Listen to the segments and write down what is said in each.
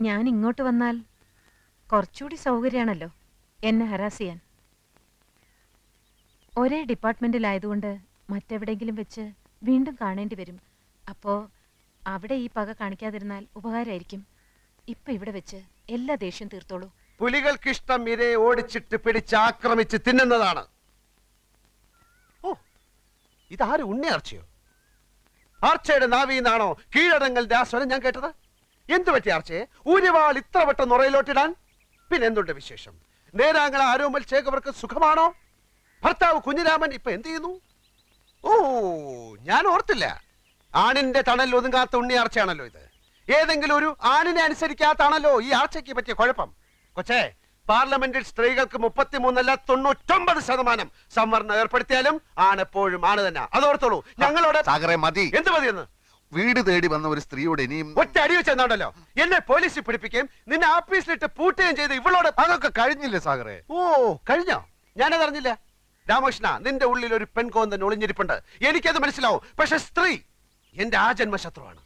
ഞാൻ ഇങ്ങോട്ട് വന്നാൽ കുറച്ചുകൂടി സൗകര്യമാണല്ലോ എന്നെ ഹരാസ് ചെയ്യാൻ. ഒരേ ഡിപ്പാർട്ട്മെന്റിലായതുകൊണ്ട് മറ്റെവിടെയെങ്കിലും വെച്ച് വീണ്ടും കാണേണ്ടി വരും. അപ്പോ അവിടെ ഈ പക കാണിക്കാതിരുന്നാൽ ഉപകാരമായിരിക്കും. ഇപ്പൊ ഇവിടെ വെച്ച് എല്ലാ ദേഷ്യം തീർത്തോളൂ. പുലികൾക്കിഷ്ടം ഇരയെ ഓടിച്ചിട്ട് പിടിച്ച് ആക്രമിച്ച് തിന്നുന്നതാണ്. ഓ, ഇതാരും ഉണ്ണിയാർച്ചയോ? ആർച്ചയുടെ നാവിന്നാണോ കീഴടങ്ങളുടെ ആ സ്വരം ഞാൻ കേട്ടത്? എന്തു പറ്റി ആർച്ചയെ ഊരിവാൾ ഇത്ര വട്ടം നുറയിലോട്ടിടാൻ? പിന്നെന്തുണ്ട് വിശേഷം? നേരാങ്ങള ആരോമൽ ചേകവർക്ക് സുഖമാണോ? ഭർത്താവ് കുഞ്ഞിരാമൻ ഇപ്പൊ എന്ത് ചെയ്യുന്നു? ഓ, ഞാൻ ഓർത്തില്ല. ആണിന്റെ തണൽ ഒതുങ്ങാത്ത ഉണ്ണിയാർച്ചയാണല്ലോ ഇത്. ഏതെങ്കിലും ഒരു ആണിനെ അനുസരിക്കാത്താണല്ലോ ഈ ആർച്ചയ്ക്ക് പറ്റിയ കുഴപ്പം. കൊച്ചേ, പാർലമെന്റിൽ സ്ത്രീകൾക്ക് 33 99% സംവരണം ഏർപ്പെടുത്തിയാലും ആണെപ്പോഴും ആണ് തന്നെ. അതോർത്തോളൂ. ഞങ്ങളോട് മതി. എന്ത് മതിയെന്ന്? വീട് തേടി വന്ന ഒരു സ്ത്രീയോട് ഇനിയും ഒറ്റ അടി വെച്ചെന്നാണല്ലോ എന്നെ പോലീസിൽ പിടിപ്പിക്കുകയും നിന്നെ ആഫീസിലിട്ട് പൂട്ടുകയും ചെയ്ത് ഇവളോട്. അതൊക്കെ കഴിഞ്ഞില്ലേ സാഗറെ? ഓ, കഴിഞ്ഞോ? ഞാനതറിഞ്ഞില്ല. രാമകൃഷ്ണ, നിന്റെ ഉള്ളിൽ ഒരു പെൺകോന്തൻ ഒളിഞ്ഞിരിപ്പുണ്ട്. എനിക്കത് മനസ്സിലാവും. പക്ഷെ സ്ത്രീ എന്റെ ആ ജന്മശത്രുവാണ്.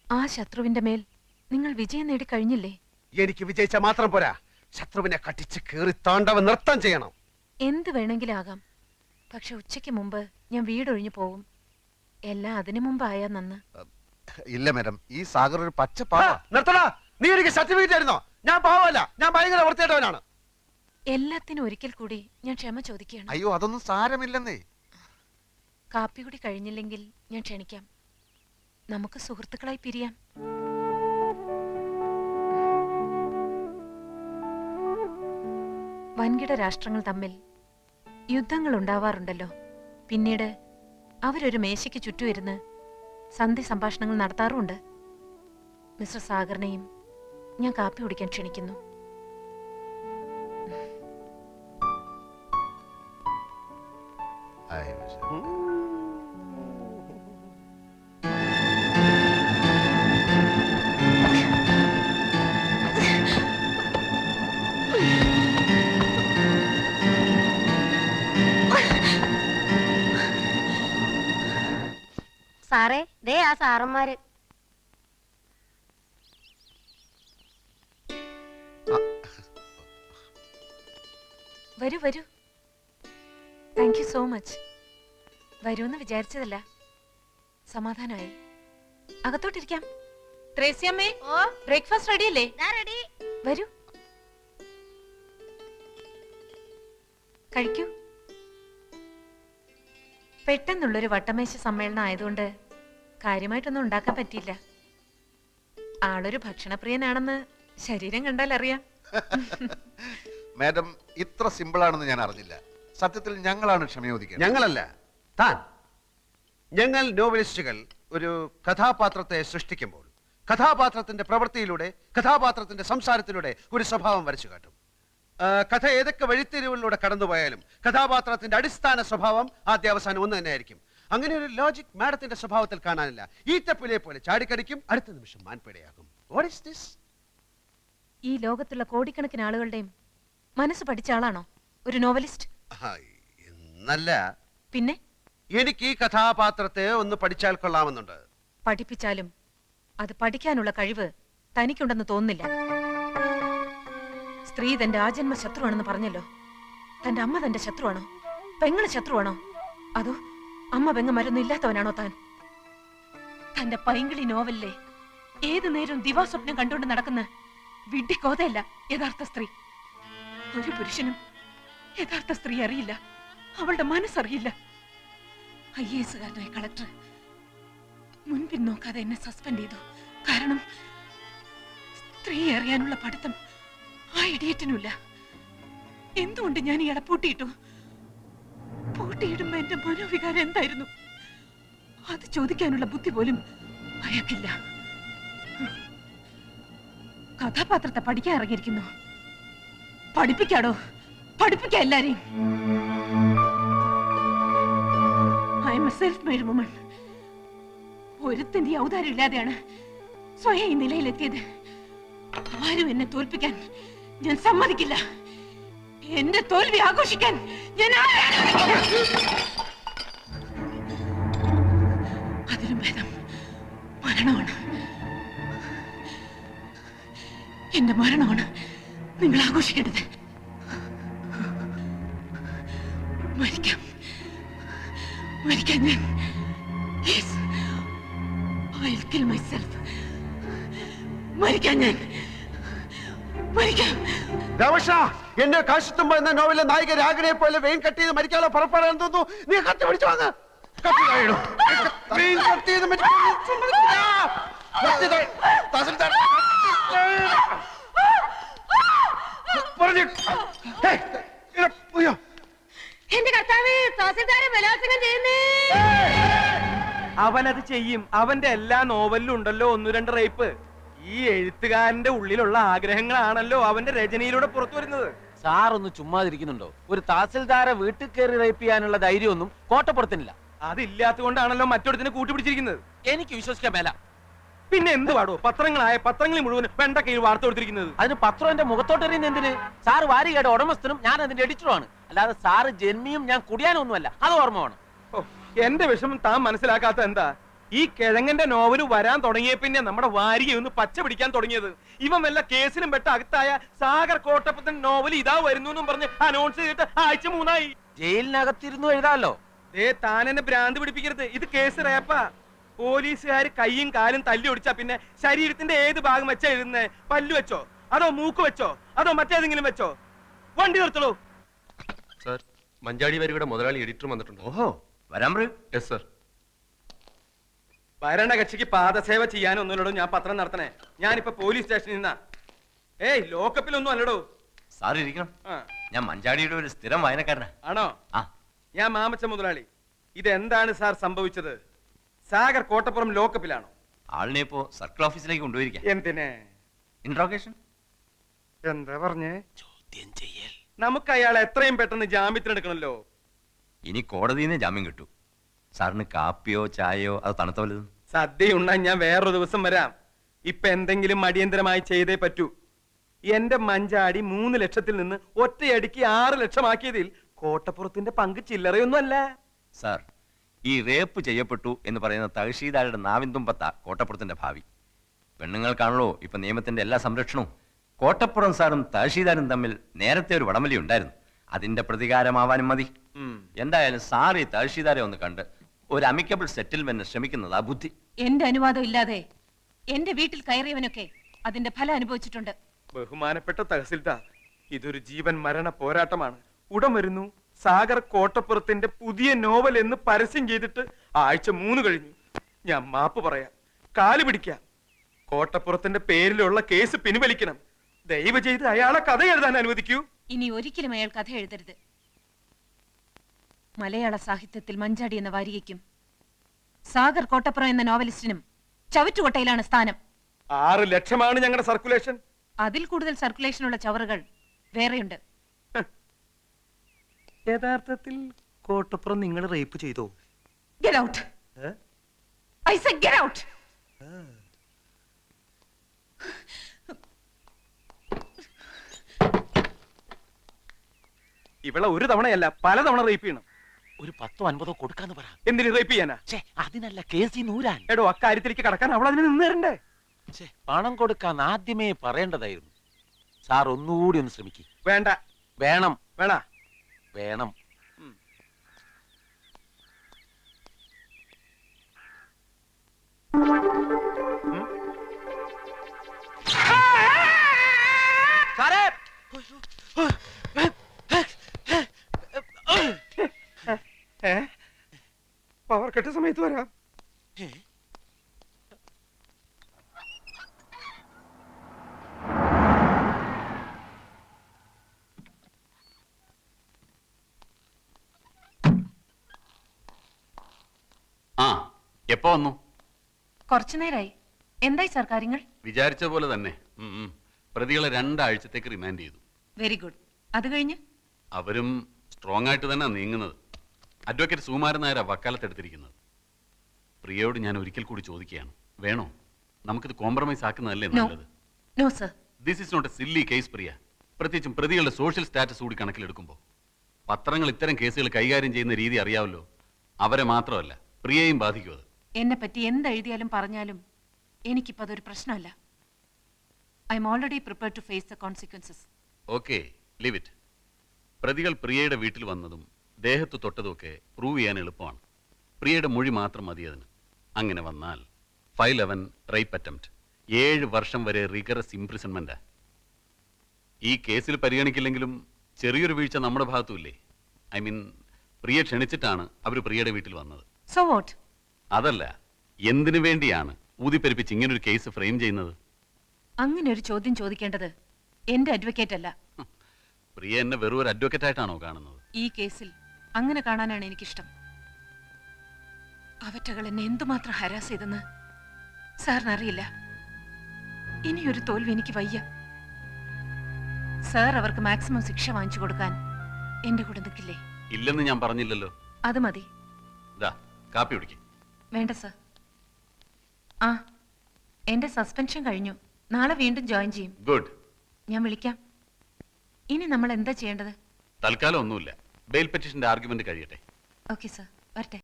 ആ ശത്രുവിന്റെ മേൽ നിങ്ങൾ വിജയം നേടി കഴിഞ്ഞില്ലേ? എനിക്ക് വിജയിച്ച മാത്രം പോരാ, ശത്രുവിനെ കട്ടിച്ച് കീറി താണ്ടവ നൃത്തം ചെയ്യണം. എന്ത് വേണമെങ്കിലും ആകാം. പക്ഷെ ഉച്ചയ്ക്ക് മുമ്പ് ഞാൻ വീടൊഴിഞ്ഞു പോവും. എല്ലാം അതിനു മുമ്പായാ നന്ന്. ഇല്ല മാഡം, ഈ സാഗർ ഒരു പച്ച നിർത്തടാ. നീ എനിക്ക് സർട്ടിഫിക്കറ്റ് ആയിരുന്നോ? ഞാൻ പാവല്ല, ഞാൻ ഭയങ്കര വൃത്തിയായിട്ടവനാണ്. എല്ലാത്തിനും ഒരിക്കൽ കൂടി ഞാൻ ക്ഷമ ചോദിക്കുകയാണ്. അയ്യോ, അതൊന്നും സാരമില്ലെന്നേ. കാപ്പി കൂടി കഴിഞ്ഞില്ലെങ്കിൽ ഞാൻ ക്ഷണിക്കാം. നമുക്ക് സുഹൃത്തുക്കളായി പിരിയാം. വൻകിട രാഷ്ട്രങ്ങൾ തമ്മിൽ യുദ്ധങ്ങൾ ഉണ്ടാവാറുണ്ടല്ലോ. പിന്നീട് അവരൊരു മേശയ്ക്ക് ചുറ്റുമിരുന്ന് സന്ധി സംഭാഷണങ്ങൾ നടത്താറുമുണ്ട്. മിസ്റ്റർ സാഗറിനെയും ഞാൻ കാപ്പി കുടിക്കാൻ ക്ഷണിക്കുന്നു. സാറേ, ദേ ആ സാറന്മാര്. വരൂ വരൂ. Thank you so much. വരൂന്ന് വിചാരിച്ചതല്ല. സമാധാനമായി. അകത്തോട്ടിരിക്കാം. ത്രേസ്യമ്മേ, ബ്രേക്ക്ഫാസ്റ്റ് റെഡിയല്ലേ? വരൂ, കഴിക്കൂ. പെട്ടെന്നുള്ളൊരു വട്ടമേശ സമ്മേളനം ആയതുകൊണ്ട് കാര്യമായിട്ടൊന്നും ഉണ്ടാക്കാൻ പറ്റിയില്ല. ആളൊരു ഭക്ഷണപ്രിയനാണെന്ന് ശരീരം കണ്ടാൽ അറിയാം. മാഡം, ഇത്ര സിമ്പിൾ ആണെന്ന് ഞാൻ അറിഞ്ഞില്ല. സത്യത്തിൽ ഞങ്ങളാണ് ക്ഷമയോദിക്കുന്നത്. ഞങ്ങളല്ല, താൻ. ഞങ്ങൾ നോവലിസ്റ്റുകൾ ഒരു കഥാപാത്രത്തെ സൃഷ്ടിക്കുമ്പോൾ കഥാപാത്രത്തിന്റെ പ്രവൃത്തിയിലൂടെ, കഥാപാത്രത്തിന്റെ സംസാരത്തിലൂടെ ഒരു സ്വഭാവം വരച്ചു കാട്ടും. കഥ ഏതൊക്കെ വഴിത്തിരിവുകളിലൂടെ കടന്നുപോയാലും കഥാപാത്രത്തിന്റെ അടിസ്ഥാന സ്വഭാവം ആദ്യ അവസാനം ഒന്ന് തന്നെയായിരിക്കും. അങ്ങനെ ഒരു ലോജിക് മാഡത്തിന്റെ സ്വഭാവത്തിൽ കാണാനില്ല. ഈറ്റപ്പുലിയെ പോലെ ചാടിക്കടിക്കും, അടുത്ത നിമിഷം മാൻപേടയാകും. What is this? ഈ ലോകത്തുള്ള കോടിക്കണക്കിന് ആളുകളുടെയും മനസ്സ് പഠിച്ച ആളാണോ ഒരു നോവലിസ്റ്റ്? എന്നല്ല. പിന്നെ എനിക്ക് ഈ കഥാപാത്രത്തെ ഒന്ന് പഠിച്ചാൽ കൊള്ളാമെന്നുണ്ട്. പഠിപ്പിച്ചാലും അത് പഠിക്കാനുള്ള കഴിവ് തനിക്കുണ്ടെന്ന് തോന്നുന്നില്ല. സ്ത്രീ തന്റെ ആജന്മ ശത്രുവാണെന്ന് പറഞ്ഞല്ലോ. തന്റെ അമ്മ തന്റെ ശത്രുവാണോ? പെങ്ങള് ശത്രുവാണോ? അതോ അമ്മ പെങ്ങന്മാരൊന്നും ഇല്ലാത്തവനാണോ താൻ? തന്റെ പൈങ്കിളി നോവലിലെ ഏതു നേരവും ദിവാസ്വപ്നം കണ്ടുകൊണ്ട് നടക്കുന്ന വിഡ്ഢിക്കോതയല്ല യഥാർത്ഥ സ്ത്രീ. ഒരു പുരുഷനും യഥാർത്ഥ സ്ത്രീ അറിയില്ല, അവളുടെ മനസ്സറിയില്ല. IAS കാരനായ കളക്ടർ മുൻപിൻ നോക്കാതെ എന്നെ സസ്പെൻഡ് ചെയ്തു. കാരണം സ്ത്രീ അറിയാനുള്ള പഠിത്തം ആ ഇഡിയറ്റിനുമില്ല. എന്തുകൊണ്ട് ഞാൻ ഇയാളെ പൂട്ടിയിട്ടു? പൂട്ടിയിടുമ്പോ എന്റെ മനോവികാരം എന്തായിരുന്നു? അത് ചോദിക്കാനുള്ള ബുദ്ധി പോലും അയാൾക്കില്ല. കഥാപാത്രത്തെ പഠിക്കാൻ ഇറങ്ങിയിരിക്കുന്നു. പഠിപ്പിക്കാടോ, പഠിപ്പിക്കാം എല്ലാരെയും. I'm a self made woman. ഒരുത്തിന്റെ ഔദാര്യം ഇല്ലാതെയാണ് സ്വയം ഈ നിലയിലെത്തിയത്. ആരും എന്നെ തോൽപ്പിക്കാൻ ഞാൻ സമ്മതിക്കില്ല. എന്റെ തോൽവി ആഘോഷിക്കാൻ ഞാൻ അതിലും ഭേദം മരണമാണ്. എന്റെ മരണമാണ് നിങ്ങൾ ആഘോഷിക്കേണ്ടത്. മരിക്കാൻ ഞാൻ മരിക്കാം. രമേശ, എന്നെ കാശിത്തുമ്പോ എന്ന നോവലിലെ നായിക രാഗിനെ പോലെ വെയിൻ കട്ട് ചെയ്ത് മരിക്കാനുള്ള പുറപ്പെടാൻ തോന്നുന്നു. നീ കത്തി പിടിച്ചു വാങ്ങ. എന്റെ കർത്താവേ, തഹസിൽദാരെ ബലാത്സംഗം ചെയ്യുന്നേ. അവനത് ചെയ്യും. അവന്റെ എല്ലാ നോവലിലും ഉണ്ടല്ലോ 1-2 റേപ്പ്. ഈ എഴുത്തുകാരന്റെ ഉള്ളിലുള്ള ആഗ്രഹങ്ങളാണല്ലോ അവന്റെ രചനയിലൂടെ പുറത്തു വരുന്നത്. സാറൊന്ന് ചുമ്മാതിരിക്കുന്നുണ്ടോ? ഒരു തഹസിൽദാരെ വീട്ടിൽ കയറി റേപ്പ് ചെയ്യാനുള്ള ധൈര്യമൊന്നും കോട്ടപ്പുറത്തിനില്ല. അതില്ലാത്തതുകൊണ്ടാണല്ലോ മറ്റൊരുത്തിന് കൂട്ടുപിടിച്ചിരിക്കുന്നത്. എനിക്ക് വിശ്വസിക്കാൻ മേല. പിന്നെ എന്ത് പാടോ? പത്രങ്ങളിൽ മുഴുവൻ വെണ്ടക്കയിൽ വാർത്ത കൊടുത്തിരിക്കുന്നത്. അതിന് പത്രം എന്റെ മുഖത്തോട്ടെറിയുന്ന എന്തിന്? സാറ് വാരികയുടെ ഉടമസ്ഥനും ഞാൻ അതിന്റെ എഡിറ്ററുമാണ്. അല്ലാതെ സാറ് ജന്മിയും ഞാൻ കുടിയാനൊന്നുമല്ല. അത് ഓർമ്മ വേണം. എന്റെ വിഷമം താൻ മനസ്സിലാക്കാത്ത എന്താ? ഈ കിഴങ്ങന്റെ നോവല് വരാൻ തുടങ്ങിയ പിന്നെ നമ്മുടെ വാരികയൊന്ന് പച്ച പിടിക്കാൻ തുടങ്ങിയത്. ഇവൻ വല്ല കേസിലും പെട്ട അകത്തായ സാഗർ കോട്ടപ്പത്തിന്റെ നോവൽ ഇതാ വരുന്നു എന്നും പറഞ്ഞ് അനൗൺസ് ചെയ്തിട്ട് ആഴ്ച 3 ജയിലിനകത്തിരുന്നു എഴുതാലോ. താൻ എന്നെ ഭ്രാന്ത് പിടിപ്പിക്കരുത്. ഇത് കേസ് റേപ്പാ. പോലീസുകാർ കൈയും കാലും തല്ലി ഒടിച്ചാ പിന്നെ ശരീരത്തിന്റെ ഏത് ഭാഗം വെച്ചാ എഴുതുന്നേ? പല്ലു വെച്ചോ, അതോ മൂക്ക് വെച്ചോ, അതോ മറ്റേതെങ്കിലും വെച്ചോ? വണ്ടി നിർത്തുള്ളൂ. സർ, മഞ്ചാടി വരികയുടെ മുതലാളി എഡിറ്റർ വന്നിട്ടുണ്ട്. ഓഹോ, വരാൻ പറയൂ. Yes sir. ഭരണകക്ഷിക്ക് പാദസേവ ചെയ്യാനൊന്നുമില്ലടോ ഞാൻ പത്രം നടത്തണേ. ഞാനിപ്പോ പോലീസ് സ്റ്റേഷനിൽ നിന്നാ. ലോക്കപ്പിലൊന്നും അല്ലടോ. സാർ ഇരിക്കണം. ആ, ഞാൻ മഞ്ചാടിയുടെ ഒരു സ്ഥിരം വായനക്കാരനാ. ആണോ? ആ, ഞാൻ മാമച്ച മുതലാളി. ഇതെന്താണ് സാർ സംഭവിച്ചത്? സാഗർ കോട്ടപ്പുറം ലോക്കപ്പിലാണോ? ആളിനെ ഇപ്പോ സർക്കിൾ ഓഫീസിലേക്ക് കൊണ്ടുപോയിരിക്കാം. എന്തിനെ? ഇൻട്രോഗേഷൻ. എന്താ പറഞ്ഞേ? ചോദ്യം ചെയ്യൽ. നമുക്ക് അയാളെ എത്രയും പെട്ടെന്ന് ജാമ്യത്തിനെടുക്കണല്ലോ. ഇനി കോടതിയിൽ നിന്ന് ജാമ്യം കിട്ടൂ. സാറിന് കാപ്പിയോ ചായയോ അത് തണുത്ത വല്ലതും? സദ്യ ഉണ്ണാൻ ഞാൻ വേറൊരു ദിവസം വരാം. ഇപ്പൊ എന്തെങ്കിലും അടിയന്തരമായി ചെയ്തേ പറ്റൂ. എന്റെ മഞ്ചാടി 3 ലക്ഷത്തിൽ നിന്ന് ഒറ്റയടിക്ക് 6 ലക്ഷമാക്കിയതിൽ കോട്ടപ്പുറത്തിന്റെ പങ്ക് ചില്ലറയൊന്നും അല്ല. സാർ, ഈ റേപ്പ് ചെയ്യപ്പെട്ടു എന്ന് പറയുന്ന തഹസീൽദാരുടെ നാവിൻതുമ്പത്ത കോട്ടപ്പുറത്തിന്റെ ഭാവി. പെണ്ണുങ്ങൾക്കാണല്ലോ ഇപ്പൊ നിയമത്തിന്റെ എല്ലാ സംരക്ഷണവും. കോട്ടപ്പുറം സാറും തഹസീൽദാരും തമ്മിൽ നേരത്തെ ഒരു വടംവലി ഉണ്ടായിരുന്നു. അതിന്റെ പ്രതികാരമാവാനും മതി. എന്തായാലും സാർ ഈ തഹസീൽദാരെ ഒന്ന് കണ്ട് ഒരു അമിക്കബിൾ സെറ്റിൽമെന്റ് ശ്രമിക്കുന്നതാ ബുദ്ധി. എന്റെ അനുവാദം ഇല്ലാതെ എന്റെ വീട്ടിൽ കയറിയവനൊക്കെ അതിന്റെ ഫലം അനുഭവിച്ചിട്ടുണ്ട്. ബഹുമാനപ്പെട്ട തഹസിൽദാർ, ഇതൊരു ജീവൻ മരണ പോരാട്ടമാണ്. ഉടൻ വരുന്നു. സാഗർ കോട്ടപ്പുറത്തിന്റെ പുതിയ നോവൽ എന്ന് പരസ്യം ചെയ്തിട്ട് ആഴ്ച 3 കഴിഞ്ഞു. ഞാൻ മാപ്പ് പറയാം, കാല് പിടിക്കാം. കോട്ടപ്പുറത്തിന്റെ പേരിലുള്ള കേസ് പിൻവലിക്കണം. ദയവ് ചെയ്ത് അയാളെ കഥ എഴുതാൻ അനുവദിക്കൂ. ഇനി ഒരിക്കലും അയാൾ കഥ എഴുതരുത്. മലയാള സാഹിത്യത്തിൽ മഞ്ചാടി എന്ന വാരികയ്ക്കും സാഗർ കോട്ടപ്പുറം എന്ന നോവലിസ്റ്റിനും ചവറ്റുകൊട്ടയിലാണ് സ്ഥാനം. 6 ലക്ഷമാണ് ഞങ്ങളുടെ സർക്കുലേഷൻ. അതിൽ കൂടുതൽ സർക്കുലേഷനുള്ള ചവറുകൾ വേറെയുണ്ട്. യഥാർത്ഥത്തിൽ കോട്ടപ്പുറം നിങ്ങൾ റേപ്പ് ചെയ്തോ? Get out. I said get out. ഇവളെ ഒരു തവണയല്ല പലതവണ റേപ്പ് ചെയ്യണം. ഒരു 10-50 കൊടുക്കാന്ന് പറ. എന്തിനു റേപ്പ് ചെയ്യാനാ? അതിനല്ല കേസി നൂരാൻ. എടോ, അക്കാര്യത്തിലേക്ക് കടക്കാൻ അവൾ അതിന് നിന്ന് തരണ്ടേ? പണം കൊടുക്കാൻ ആദ്യമേ പറയേണ്ടതായിരുന്നു. സാർ ഒന്നുകൂടി ഒന്ന് ശ്രമിക്കും. വേണ്ട. വേണം. വേണ? വേണം. സാറേ, പവർ കട്ട് സമയത്ത് വരാം. ആ, എപ്പോ വന്നു? കുറച്ചു നേരായി. എന്തായി സാർ കാര്യങ്ങൾ? വിചാരിച്ച പോലെ തന്നെ. പ്രതികളെ 2 ആഴ്ചത്തേക്ക് റിമാൻഡ് ചെയ്തു. Very good. അത് കഴിഞ്ഞ് അവരും സ്ട്രോങ് ആയിട്ട് തന്നെ നീങ്ങുന്നത്. അഡ്വക്കേറ്റ് സുകുമാരൻ നായരാ വക്കാലത്തെടുത്തിരിക്കുന്നത്. പ്രിയയോട് ഞാൻ ഒരിക്കൽ കൂടി ചോദിക്കുകയാണ്, വേണോ? നമുക്കിത് കോംപ്രമൈസ് ആക്കുന്നതല്ലേ നല്ലത്? No sir. This is not a silly case Priya. പ്രത്യേകിച്ചും പ്രതികളുടെ സോഷ്യൽ സ്റ്റാറ്റസ് കൂടി കണക്കിലെടുക്കുമ്പോൾ. പത്രങ്ങൾ ഇത്തരം കേസുകൾ കൈകാര്യം ചെയ്യുന്ന രീതി അറിയാമല്ലോ. അവരെ മാത്രമല്ല, പ്രിയയും ബാധിക്കും അത്. എന്നെ പറ്റി എന്തെഴുതിയാലും പറഞ്ഞാലും എനിക്കിപ്പോ അതൊരു പ്രശ്നമല്ല. I am already prepared to face the consequences. Okay, leave it. പ്രതികൾ പ്രിയയുടെ വീട്ടിൽ വന്നതും ദേഹത്ത് തൊട്ടതുമൊക്കെ പ്രൂവ് ചെയ്യാൻ എളുപ്പമാണ്. പ്രിയയുടെ മൊഴി മാത്രം മതി അതിന്. അങ്ങനെ വന്നാൽ 511 റേപ്പ് അറ്റംപ്റ്റ്, 7 വർഷം വരെ റിഗറസ് ഇംപ്രിസൺമെന്റാ. ഈ കേസിൽ പരിഗണിക്കില്ലെങ്കിലും ചെറിയൊരു വീഴ്ച നമ്മുടെ ഭാഗത്തുമില്ലേ? ഐ മീൻ, പ്രിയ ക്ഷണിച്ചിട്ടാണ് അവർ പ്രിയയുടെ വീട്ടിൽ വന്നത്. So what? അതല്ല, എന്തിനു വേണ്ടിയാണ് ഊതിപ്പെരുപ്പിച്ച് ഇങ്ങനൊരു കേസ് ഫ്രെയിം ചെയ്യുന്നത്? അങ്ങനെ ഒരു ചോദ്യം ചോദിക്കേണ്ടത് എന്റെ അഡ്വക്കേറ്റ് അല്ല. പ്രിയ എന്നെ വെറും ഒരു അഡ്വക്കേറ്റ് ആയിട്ടാണോ കാണുന്നത്? ഈ കേസിൽ അങ്ങനെ കാണാനാണ് എനിക്കിഷ്ടം. അവറ്റകൾ എന്നെ എന്തുമാത്രം ഹരാസ് ചെയ്തെന്ന് സാറിന് അറിയില്ല. ഇനിയൊരു തോൽവി എനിക്ക് വയ്യ. സാർ അവർക്ക് മാക്സിമം ശിക്ഷ വാങ്ങിച്ചു കൊടുക്കാൻ എന്റെ കൂടെ നിൽക്കില്ലേ? ഇല്ലെന്ന് ഞാൻ പറഞ്ഞില്ലല്ലോ. അത് മതി. ദാ കാപ്പി കുടിക്ക്. വേണ്ട സർ. ആ, എന്റെ സസ്പെൻഷൻ കഴിഞ്ഞു. നാളെ വീണ്ടും ജോയിൻ ചെയ്യും. ഗുഡ്. ഞാൻ വിളിക്കാം. ഇനി നമ്മൾ എന്താ ചെയ്യേണ്ടത്? തൽക്കാലം ഒന്നുമില്ല. ബെയിൽ പെറ്റീഷന്റെ ആർഗ്യുമെന്റ് കഴിയട്ടെ. ഓക്കെ സർ, വരട്ടെ.